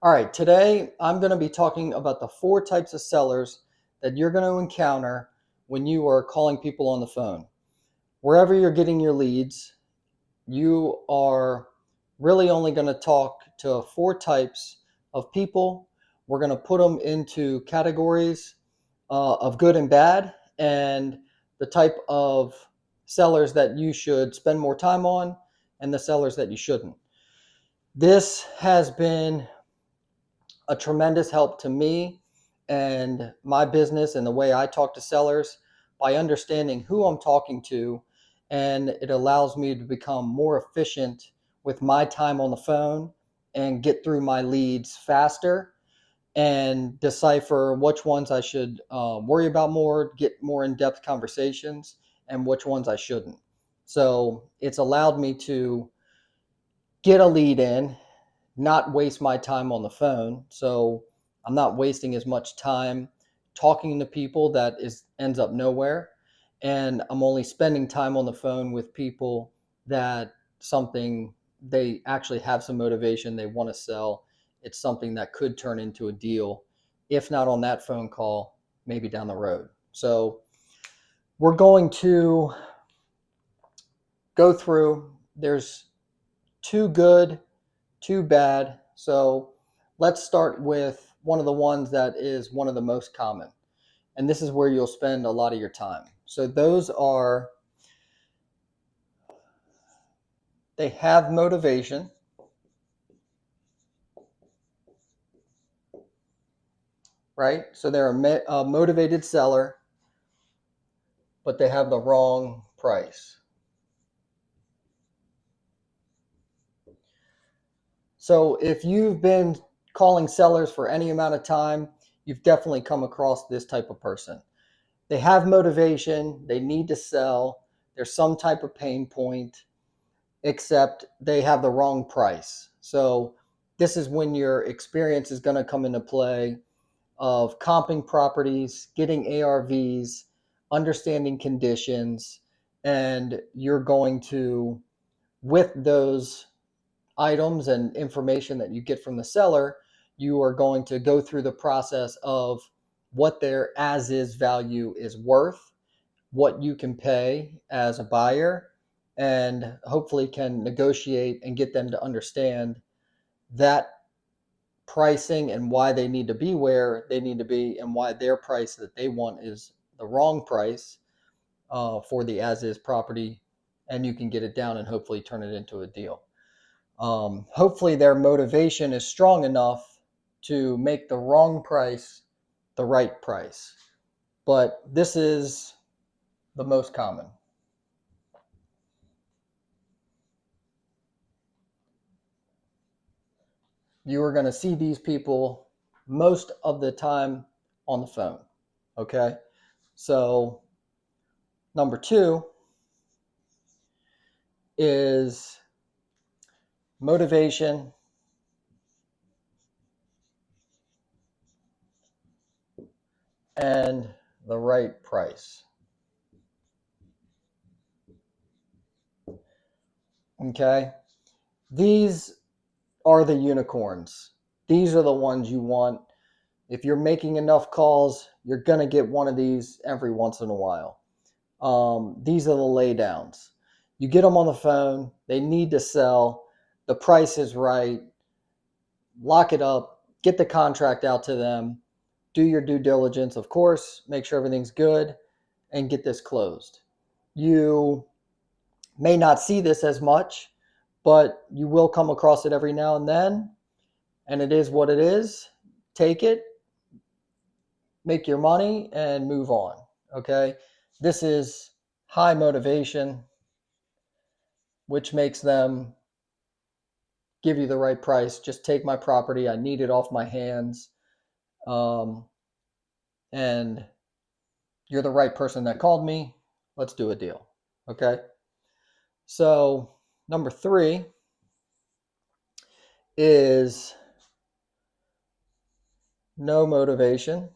All right, today I'm going to be talking about the four types of sellers that you're going to encounter when you are calling people on the phone. Wherever you're getting your leads, you are really only going to talk to four types of people. We're going to put them into categories of good and bad, and the type of sellers that you should spend more time on, and the sellers that you shouldn't. This has been a tremendous help to me and my business and the way I talk to sellers by understanding who I'm talking to. And it allows me to become more efficient with my time on the phone and get through my leads faster and decipher which ones I should worry about more, get more in-depth conversations, and which ones I shouldn't. So it's allowed me to get a lead in, not waste my time on the phone. So I'm not wasting as much time talking to people that ends up nowhere. And I'm only spending time on the phone with people that something they actually have some motivation, they want to sell. It's something that could turn into a deal, if not on that phone call, maybe down the road. So we're going to go through, there's two good, too bad. So let's start with one of the ones that is one of the most common. And this is where you'll spend a lot of your time. So those are, they have motivation, right? So they're a motivated seller, but they have the wrong price. So if you've been calling sellers for any amount of time, you've definitely come across this type of person. They have motivation, they need to sell, there's some type of pain point, except they have the wrong price. So this is when your experience is going to come into play of comping properties, getting ARVs, understanding conditions, and you're going to, with those items and information that you get from the seller, you are going to go through the process of what their as is value is worth, what you can pay as a buyer, and hopefully can negotiate and get them to understand that pricing and why they need to be where they need to be and why their price that they want is the wrong price for the as is property, and you can get it down and hopefully turn it into a deal. Hopefully their motivation is strong enough to make the wrong price the right price, but this is the most common. You are going to see these people most of the time on the phone. Okay. So, number two is motivation and the right price. Okay. These are the unicorns. These are the ones you want. If you're making enough calls, you're going to get one of these every once in a while. These are the laydowns. You get them on the phone, they need to sell, the price is right, lock it up, get the contract out to them, do your due diligence, of course, make sure everything's good, and get this closed. You may not see this as much, but you will come across it every now and then, and it is what it is. Take it, make your money, and move on. Okay? This is high motivation, which makes them give you the right price. Just take my property. I need it off my hands. Um, and you're the right person that called me. Let's do a deal. Okay. So, number three is no motivation.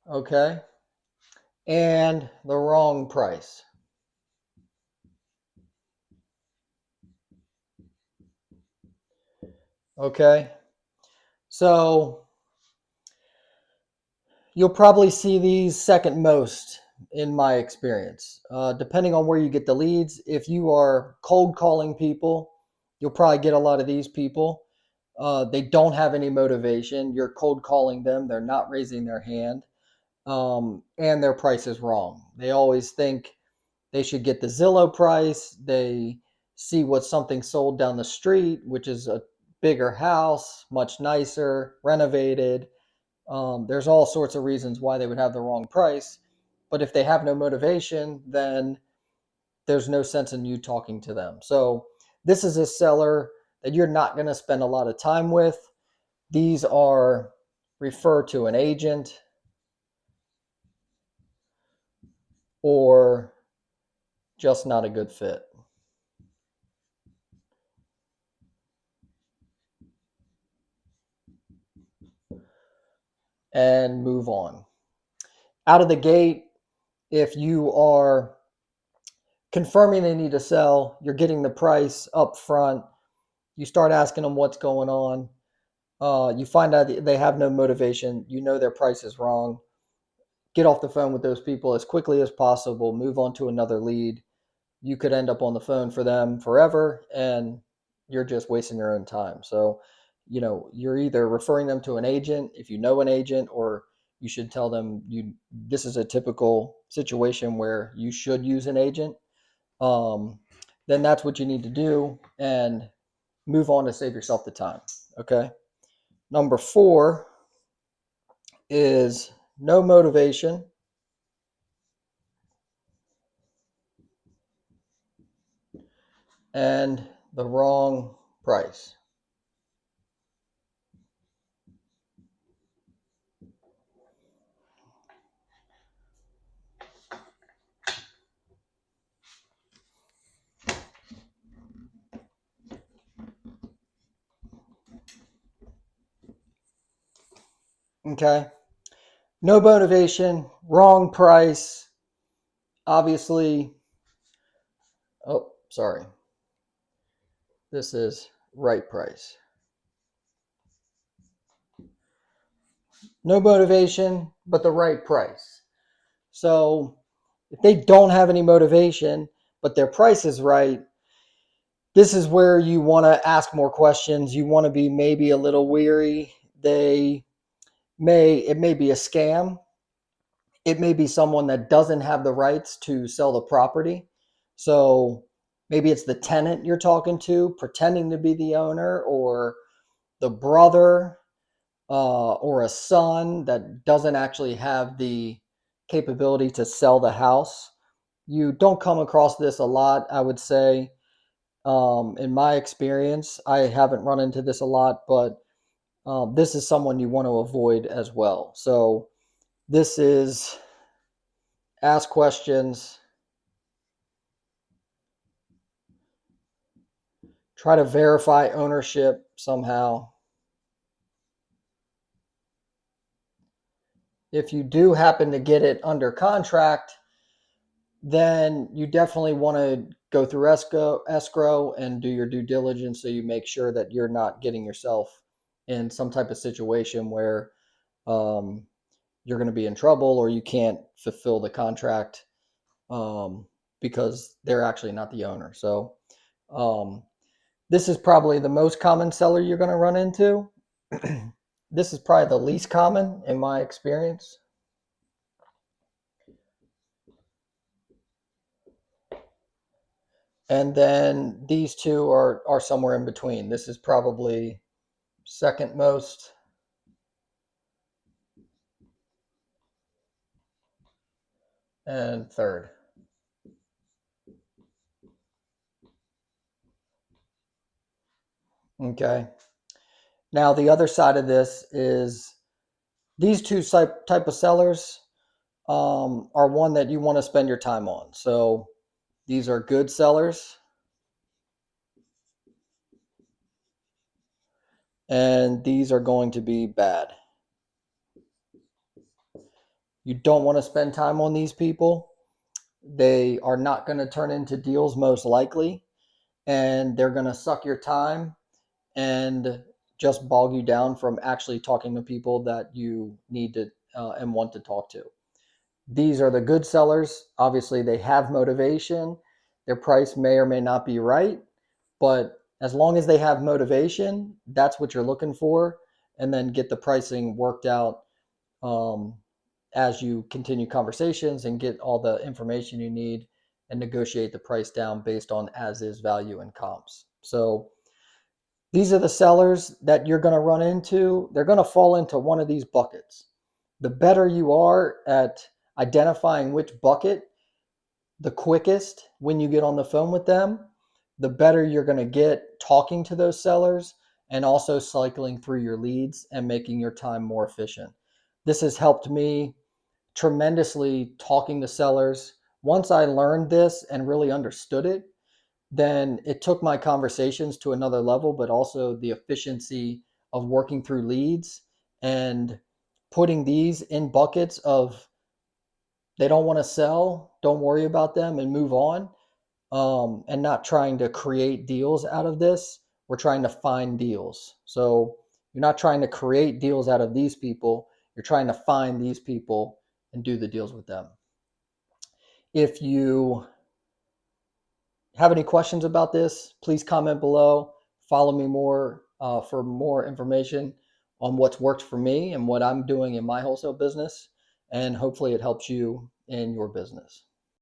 Okay. And the wrong price. Okay. So you'll probably see these second most in my experience. Depending on where you get the leads, if you are cold calling people, you'll probably get a lot of these people. They don't have any motivation. You're cold calling them, they're not raising their hand, and their price is wrong. They always think they should get the Zillow price. They see what something sold down the street, which is a bigger house, much nicer, renovated. There's all sorts of reasons why they would have the wrong price. But if they have no motivation, then there's no sense in you talking to them. So this is a seller that you're not going to spend a lot of time with. These are refer to an agent or just not a good fit. And move on. Out of the gate, if you are confirming they need to sell, you're getting the price up front, you start asking them what's going on. You find out they have no motivation. You know their price is wrong. Get off the phone with those people as quickly as possible. Move on to another lead. You could end up on the phone for them forever, and you're just wasting your own time. So, you're either referring them to an agent if you know an agent, or you should tell them this is a typical situation where you should use an agent. Um, then that's what you need to do, and move on to save yourself the time. Okay. Number 4 is no motivation and the wrong price. Okay. No motivation, wrong price. Obviously, oh, sorry. This is right price. No motivation, but the right price. So if they don't have any motivation, but their price is right, this is where you want to ask more questions. You want to be maybe a little weary. It may be a scam. It may be someone that doesn't have the rights to sell the property. So maybe it's the tenant you're talking to pretending to be the owner, or the brother, or a son that doesn't actually have the capability to sell the house. You don't come across this a lot, I would say. In my experience, I haven't run into this a lot, but this is someone you want to avoid as well. So this is ask questions, try to verify ownership somehow. If you do happen to get it under contract, then you definitely want to go through escrow and do your due diligence so you make sure that you're not getting yourself in some type of situation where um, you're going to be in trouble or you can't fulfill the contract, because they're actually not the owner. So um, this is probably the most common seller you're going to run into. This is probably the least common in my experience. And then these two are somewhere in between. This is probably second most, and third. Okay. Now the other side of this is these two type of sellers are one that you want to spend your time on. So these are good sellers, and these are going to be bad. You don't want to spend time on these people. They are not going to turn into deals most likely, and they're going to suck your time, and just bog you down from actually talking to people that you need to and want to talk to. These are the good sellers. Obviously, they have motivation. Their price may or may not be right, but as long as they have motivation, that's what you're looking for. And then get the pricing worked out um, as you continue conversations and get all the information you need and negotiate the price down based on as is value and comps. So these are the sellers that you're going to run into. They're going to fall into one of these buckets. The better you are at identifying which bucket the quickest when you get on the phone with them, the better you're going to get talking to those sellers and also cycling through your leads and making your time more efficient. This has helped me tremendously talking to sellers. Once I learned this and really understood it, then it took my conversations to another level, but also the efficiency of working through leads and putting these in buckets of they don't want to sell, don't worry about them and move on. And not trying to create deals out of this. We're trying to find deals. So you're not trying to create deals out of these people. You're trying to find these people and do the deals with them. If you have any questions about this, please comment below. Follow me more for more information on what's worked for me and what I'm doing in my wholesale business. And hopefully it helps you in your business.